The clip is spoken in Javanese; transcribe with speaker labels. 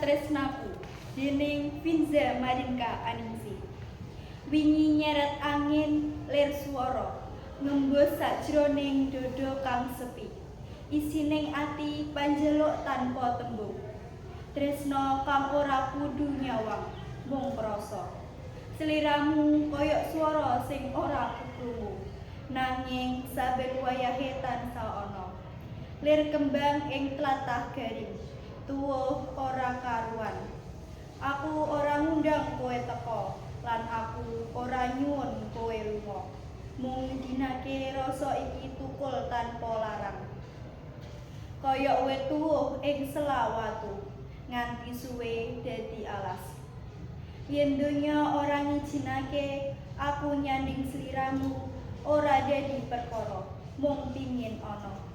Speaker 1: Tresnaku dening Vinza Marinka Aningsi. Wingi nyeret angin lir swara ngembus sajroning dodo kang sepi. Isining ati panjeluk tanpa tembung. Tresna kang ora kudu nyawang mung prasa. Sliramu koyok swara sing ora krungu nanging saben wayahe tansah ana. Lir kembang ing tlatah garing, tuwuh ora karuan. Aku ora ngundang kowe teka, lan aku ora nyuwun kowe lunga. Mung dinake rasa iki tukul tanpa larang. Koyok wit tuwuh ing sela watu, nganti suwe dadi alas. Yen donya ora ngijinake, aku nyanding sliramu ora dadi perkara, mung pingin ana.